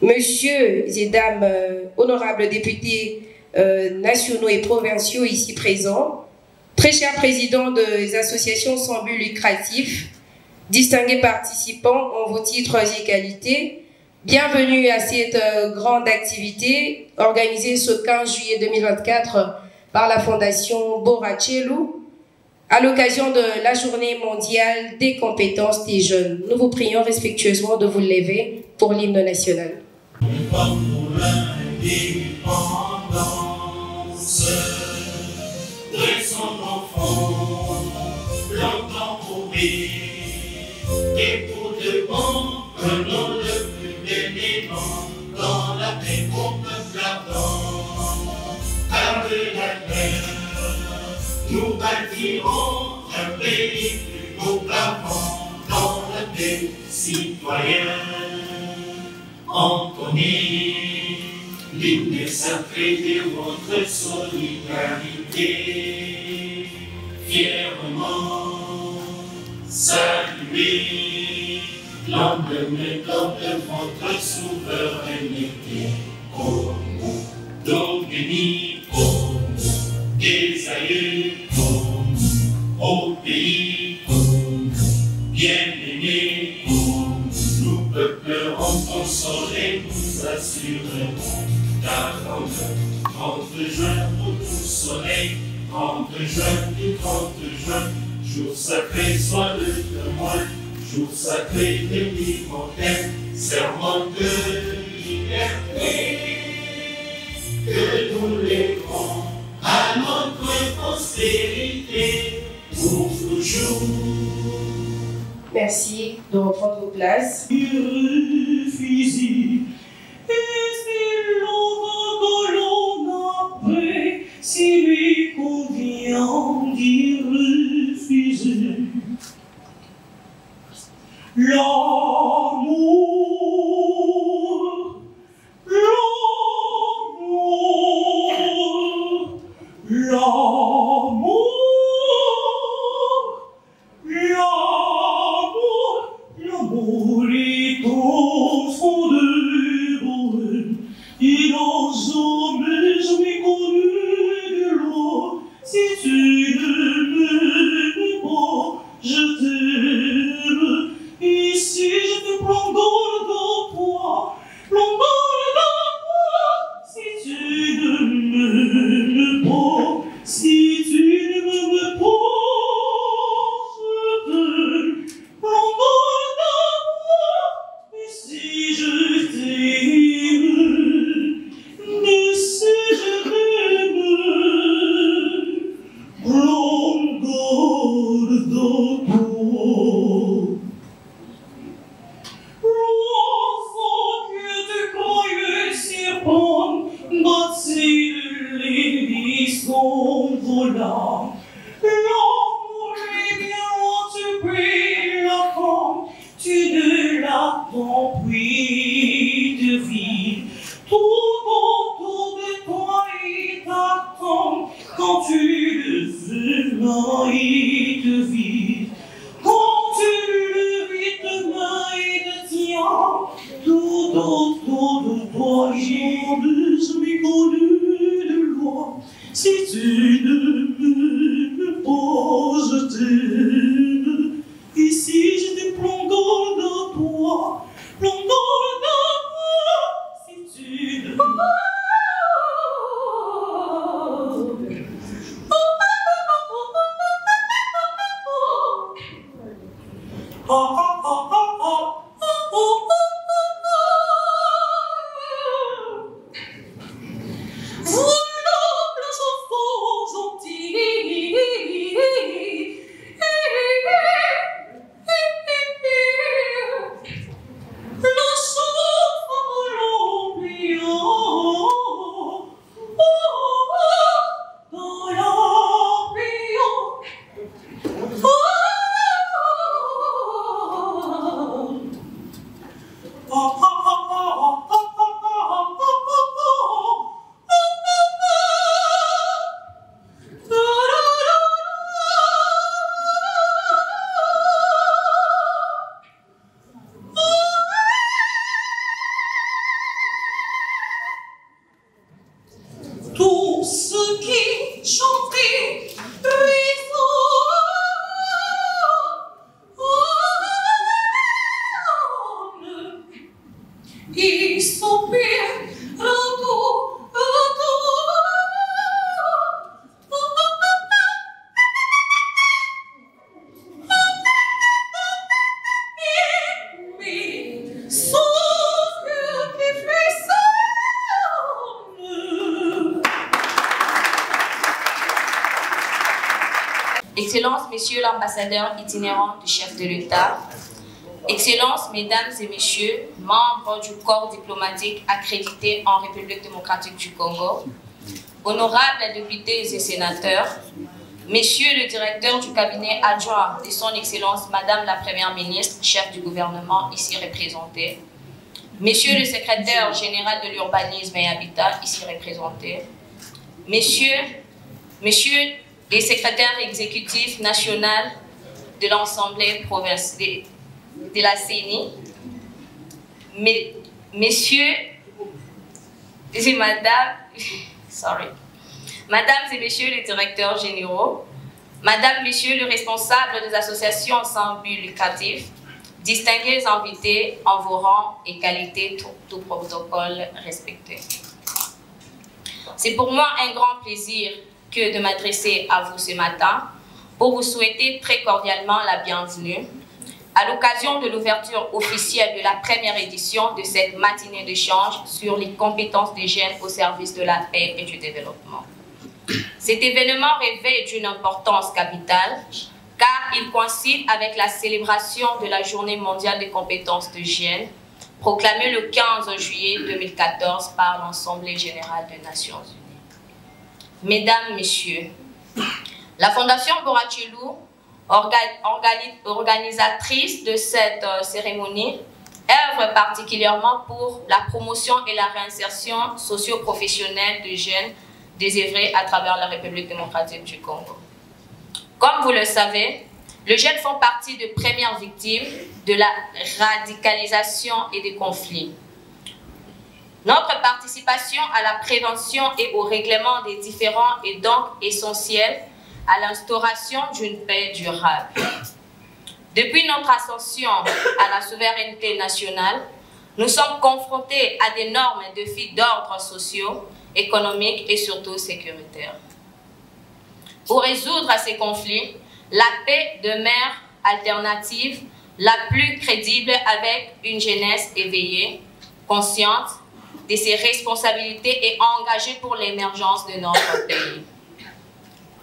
Messieurs et dames, honorables députés nationaux et provinciaux ici présents, très chers présidents des associations sans but lucratif, distingués participants en vos titres et qualités, bienvenue à cette grande activité organisée ce 15 juillet 2024 par la Fondation Borachelou à l'occasion de la Journée mondiale des compétences des jeunes. Nous vous prions respectueusement de vous lever pour l'hymne national. Pour l'indépendance, dressons nos fronts, longtemps mourir, et pour de bon, prenons le plus bel aimant, dans la paix qu'on peut ardent. Avec la terre, nous bâtirons un pays plus beau qu'avant, dans la paix citoyenne. Entonner l'hymne sacré de votre solidarité, fièrement saluer l'emblème de votre souveraineté. Congo, Dominique, Congo, des aïeux, Congo, au pays, Congo, bien-aimé, Congo. Nous peuplerons ton soleil, nous assurerons ta grandeur. 30 juin pour tout soleil, 30 juin du 30 juin, jour sacré soit le témoin, jour sacré de l'immortel, serment de liberté, que nous lèverons à notre postérité pour toujours. Merci de reprendre vos places. Fusil, et si l'on après, si lui convient d'y refuser. L'amour, l'amour, l'amour. L'amour est au fond de vous, il n'en jamais connu de loin. Si tu ne m'aimes pas, je t'aime. Et si je te prends dans toi, si tu ne m'aimes pas, si tu ne m'aimes pas, je t'aime. Si je t'aime, mais si je t'aime, longueur de toi. L'enfant que tu croyais si bon, bâti les buissons volants. L'amour est bien loin, tu pries la femme, tu ne l'attends plus de vie. Tout autour de toi, il t'attend. Quand tu le veux, là, il te vide. Quand tu le vis, demain, il te tient. Tout autour de toi, j'ai méconnu de loi. Si tu ne m'aimes pas, je t'aime. Et si je te plonge dans toi, si tu ne Monsieur l'ambassadeur itinérant du chef de l'État, Excellences, Mesdames et Messieurs, membres du corps diplomatique accrédité en République démocratique du Congo, honorables députés et sénateurs, Messieurs le directeur du cabinet adjoint de son Excellence Madame la Première ministre, chef du gouvernement ici représenté, Messieurs le secrétaire général de l'urbanisme et habitat ici représenté, Messieurs les secrétaires exécutifs nationaux de l'Assemblée provinciale de la CENI, Messieurs et Madame, Mesdames et Messieurs les directeurs généraux, Madame, Messieurs les responsables des associations sans but lucratif, distingués invités en vos rangs et qualités, tout protocole respecté. C'est pour moi un grand plaisir que de m'adresser à vous ce matin pour vous souhaiter très cordialement la bienvenue à l'occasion de l'ouverture officielle de la première édition de cette matinée d'échange sur les compétences des jeunes au service de la paix et du développement. Cet événement revêt d'une importance capitale car il coïncide avec la célébration de la Journée mondiale des compétences de jeunes proclamée le 15 juillet 2014 par l'Assemblée générale des Nations Unies. Mesdames, Messieurs, la Fondation Borachelou, organisatrice de cette cérémonie, œuvre particulièrement pour la promotion et la réinsertion socio-professionnelle de jeunes désœuvrés à travers la République démocratique du Congo. Comme vous le savez, les jeunes font partie des premières victimes de la radicalisation et des conflits. Notre participation à la prévention et au règlement des différends est donc essentielle à l'instauration d'une paix durable. Depuis notre ascension à la souveraineté nationale, nous sommes confrontés à d'énormes défis d'ordre sociaux, économiques et surtout sécuritaires. Pour résoudre ces conflits, la paix demeure alternative la plus crédible avec une jeunesse éveillée, consciente de ses responsabilités et engagée pour l'émergence de notre pays.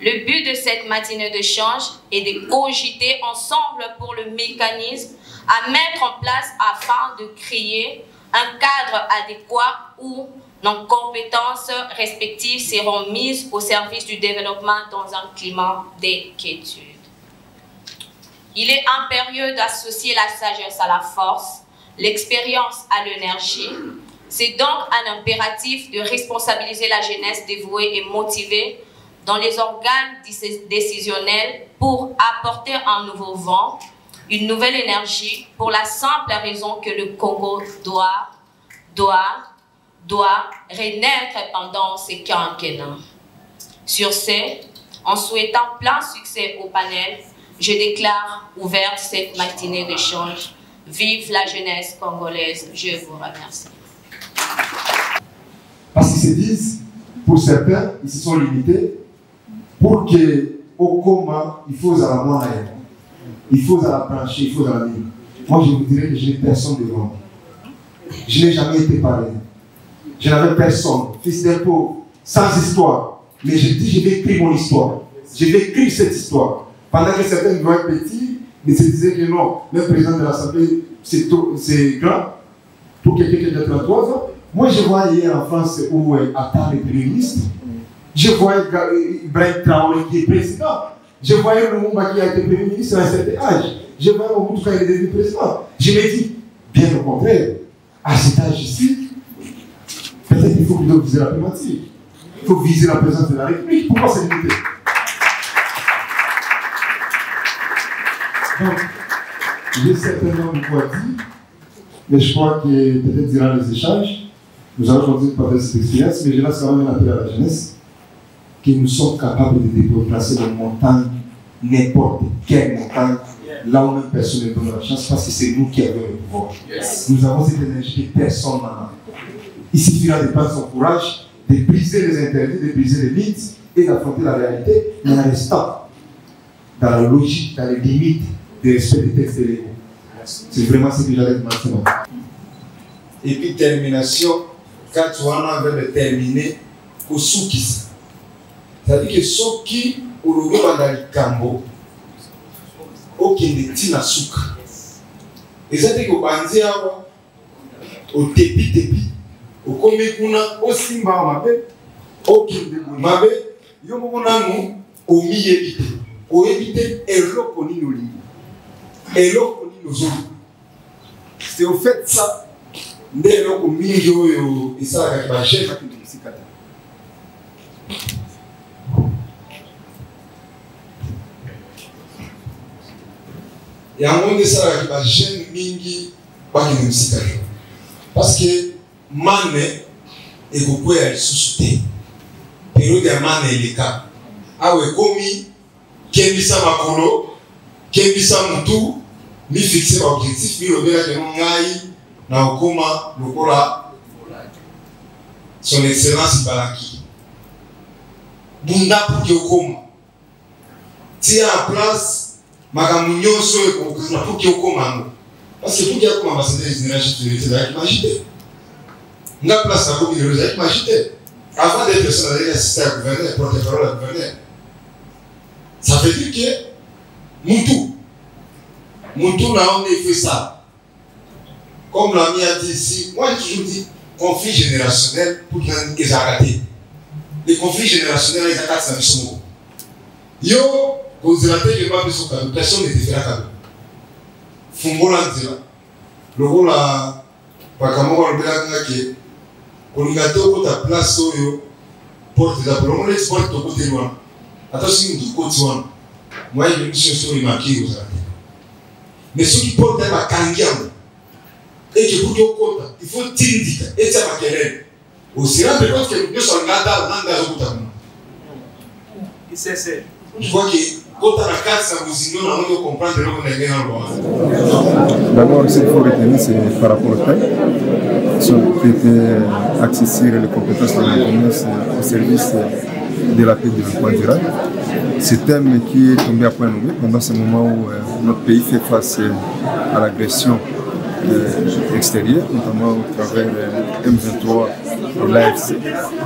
Le but de cette matinée d'échange est de cogiter ensemble pour le mécanisme à mettre en place afin de créer un cadre adéquat où nos compétences respectives seront mises au service du développement dans un climat d'inquiétude. Il est impérieux d'associer la sagesse à la force, l'expérience à l'énergie. C'est donc un impératif de responsabiliser la jeunesse dévouée et motivée dans les organes décisionnels pour apporter un nouveau vent, une nouvelle énergie, pour la simple raison que le Congo doit renaître pendant ces quinquennats. Sur ce, en souhaitant plein succès au panel, je déclare ouverte cette matinée d'échange. Vive la jeunesse congolaise, je vous remercie. Parce qu'ils se disent, pour certains, ils se sont limités, pour qu'au coma, il faut à la moyenne, il faut à la plancher, il faut à la mine. Moi, je vous dirais que je n'ai personne devant moi. Je n'ai jamais été parrainé. Je n'avais personne, fils d'un pauvre, sans histoire. Mais je dis, je vais écrire mon histoire. Je vais écrire cette histoire. Pendant que certains vont être petits, mais se disaient que non, le président de l'Assemblée, c'est grand. Pour quelqu'un qui a 33 ans. Moi, je vois hier en France où Attal est Premier ministre. Je vois Ibrahim Traoré qui est président. Je voyais Lumumba qui a été Premier ministre à un certain âge. Je vois Mobutu quand il est devenu président. Je me dis, bien au contraire, à cet âge ici, peut-être qu'il faut plutôt viser la primature. Il faut viser la présence de la République. Pourquoi c'est limité? Donc, j'ai certainement beaucoup à dire, mais je crois que peut-être durant les échanges, nous allons continuer de parler de cette expérience, mais je lance quand même un appel à la jeunesse, que nous sommes capables de déplacer les montagnes, n'importe quelle montagne, là où même personne ne donne la chance, parce que c'est nous qui avons le pouvoir. Yes. Nous avons cette énergie que personne n'en a. Il suffira de prendre son courage, de briser les interdits, de briser les mythes et d'affronter la réalité, mais en restant dans la logique, dans les limites du respect des textes légaux. C'est vraiment ce que j'allais dire maintenant. Et puis, termination, quand tu en as envie de terminer, au soukis. C'est-à-dire que ceux qui, au logo dans le cambo, okende tina suka. Ezate ko banzi awa o tepi okomi kuna osimba mabe okende mabe yo mona mu omi yebite eloko nini olingi eloko nini ozoli. C'est au fait ça nde eloko mingi oyo esalaka bachef akende mosika te. Yango nde esalaka bajeune mingi bakende mosika te parce que mane ekokwea lisusu te. Periode ya mane eleka awa ekomi kembisa makolo kembisa mutu mi fixe ba objectif mi lobela ke ngai na okoma lokola son excellence Balaki bunda pour que okoma tia en place makambo nyonso ekokana pour que okoma parce que pour que okoma ambassadeur général de la imagité nga place na komi de la imagité avant d'être personnel assistant à gouverneur porte-parole à gouverneur. Ça veut dire que Moutou n'a pas fait ça. Comme l'ami a dit ici, moi j'ai toujours dit conflit générationnel pour qu'il y ait arrêté. Les conflits générationnels, ils attaquent sa mission. Yo, vous dites que pas besoin de personne ne te fera cadeau. Fungola Ndila. Le rôle à Pakamora Lubela qui Kolungato ko ta place oyo porte da pour l'export to côté loin. Attention du côté loin. Moi je me suis sur marqué aux arrêtés. Mais ceux qui portent la kangiam et que pour que compte, il faut t'indiquer et ça va querer. Aussi là peut-être que nous sommes là nanda zokutamu. Je vois que quand on a 4 ça vous on doit comprendre le qu'on est dans le D'abord, ce qu'il faut retenir, c'est par rapport au thème, qui était axé sur les compétences de la jeunesse au service de la paix et du développement durable. Ce thème qui est tombé à point nommé pendant ce moment où notre pays fait face à l'agression extérieure, notamment au travers M23 et l'AFC,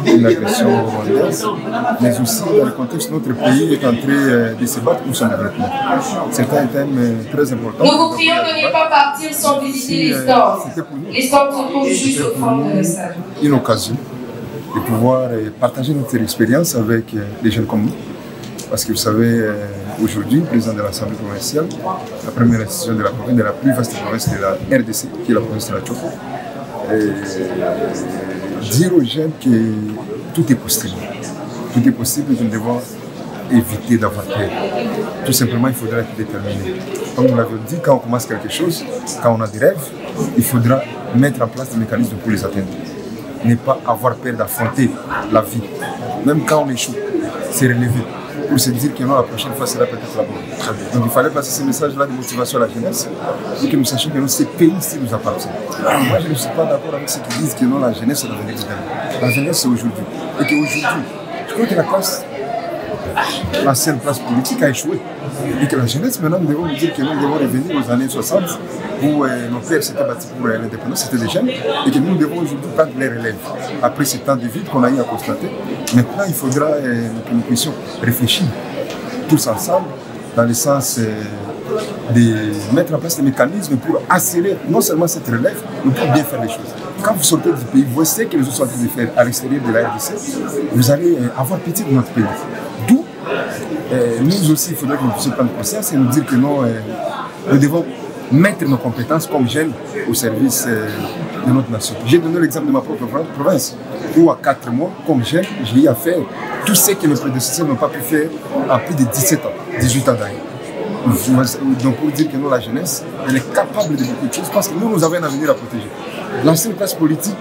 une agression rwandaise, mais aussi dans le contexte où notre pays est en train de se battre pour son développement. C'est un thème très important. Nous vous prions de ne pas partir sans visiter les stands. Les stands se trouvent juste au fond de la salle. Une occasion de pouvoir partager notre expérience avec les jeunes comme nous. Parce que vous savez, aujourd'hui, président de l'Assemblée provinciale, la première institution de la province, de la plus vaste province de la RDC, qui est la province de la Tchoko, dire aux jeunes que tout est possible. Tout est possible, nous devons éviter d'avoir peur. Tout simplement, il faudra être déterminé. Comme nous l'avons dit, quand on commence quelque chose, quand on a des rêves, il faudra mettre en place des mécanismes pour les atteindre. Ne pas avoir peur d'affronter la vie. Même quand on échoue, c'est relever. Pour se dire que non, la prochaine fois sera peut-être la bonne. Donc il fallait passer ce message-là de motivation à la jeunesse et que nous sachions que non, ce pays-ci nous appartient. Moi, je ne suis pas d'accord avec ceux qui disent que non, la jeunesse c'est l'avenir du demain. La jeunesse c'est aujourd'hui. Et qu'aujourd'hui, je crois que l'ancienne classe politique a échoué. Et que la jeunesse, maintenant, nous devons nous dire que nous devons revenir aux années 60 où nos pères s'étaient battus pour l'indépendance, c'était des jeunes, et que nous devons aujourd'hui prendre les relèves. Après ce temps de vide qu'on a eu à constater, maintenant il faudra que nous puissions réfléchir tous ensemble dans le sens de mettre en place des mécanismes pour accélérer non seulement cette relève, mais pour bien faire les choses. Quand vous sortez du pays, vous voyez ce que les autres sont en train de faire à l'extérieur de la RDC, vous allez avoir pitié de notre pays. D'où nous aussi, il faudrait que nous puissions prendre conscience et nous dire que non, nous devons mettre nos compétences comme jeunes au service de notre nation. J'ai donné l'exemple de ma propre province, où à 4 mois, comme jeune, j'ai eu à faire tout ce que mes prédécesseurs n'ont pas pu faire en plus de 17 ans, 18 ans d'ailleurs. Donc pour dire que nous, la jeunesse, elle est capable de beaucoup de choses parce que nous avons un avenir à protéger. L'ancienne classe politique,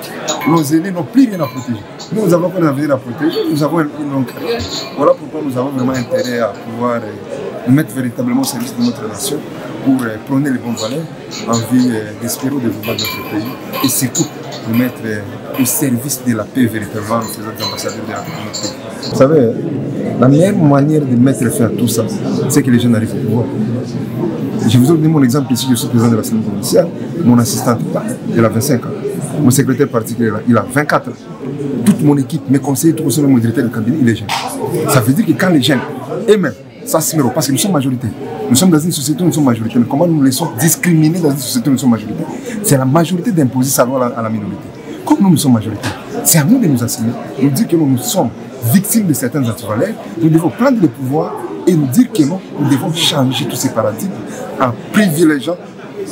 nos aînés n'ont plus rien à protéger. Nous avons un avenir à protéger, nous avons une longue carrière. Voilà pourquoi nous avons vraiment intérêt à pouvoir nous mettre véritablement au service de notre nation pour prôner les bonnes valeurs en vue d'espérer au développement de notre pays et surtout nous mettre au service de la paix véritablement en faisant des ambassadeurs de notre pays. Vous savez, la meilleure manière de mettre fin à tout ça, c'est que les jeunes arrivent au pouvoir. Je vous donne mon exemple ici, je suis président de l'Assemblée provinciale, mon assistante, elle a 25 ans, mon secrétaire particulier, il a 24 ans. Toute mon équipe, mes conseillers, tout mon directeur de cabinet, il est jeune. Ça veut dire que quand les jeunes eux-mêmes ça se met parce que nous sommes majoritaires. Nous sommes dans une société où nous sommes majoritaires. Mais comment nous laissons discriminer dans une société où nous sommes majoritaires? C'est la majorité d'imposer sa loi à la minorité. Comme nous sommes majoritaires, c'est à nous de nous assumer, nous dire que nous sommes victimes de certaines antivaleurs, nous devons prendre le pouvoir et nous dire que nous devons changer tous ces paradigmes en privilégiant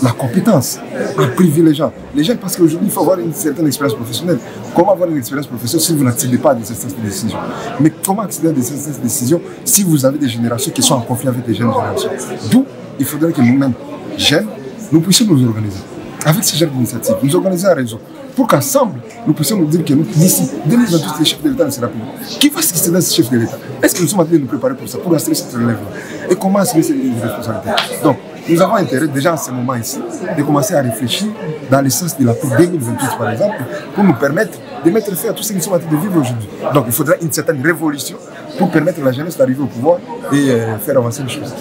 la compétence, en privilégiant les gens, parce qu'aujourd'hui il faut avoir une certaine expérience professionnelle. Comment avoir une expérience professionnelle si vous n'accédez pas à des instances de décision? Mais comment accéder à des instances de décision si vous avez des générations qui sont en conflit avec des jeunes générations? D'où il faudrait que nous-mêmes, jeunes, nous puissions nous organiser avec ce genre d'initiative, nous organiser un réseau, pour qu'ensemble, nous puissions nous dire que nous, d'ici 2028, les chefs de l'État ne seront plus. Qui va succéder à ce chef de l'État? Est-ce que nous sommes en train de nous préparer pour ça, pour assurer cette relève-là? Et comment assurer cette responsabilité? Donc, nous avons intérêt, déjà en ce moment ici, de commencer à réfléchir dans le sens de la paix 2028, par exemple, pour nous permettre de mettre fin à tout ce que nous sommes en train de vivre aujourd'hui. Donc, il faudra une certaine révolution pour permettre à la jeunesse d'arriver au pouvoir et faire avancer les choses.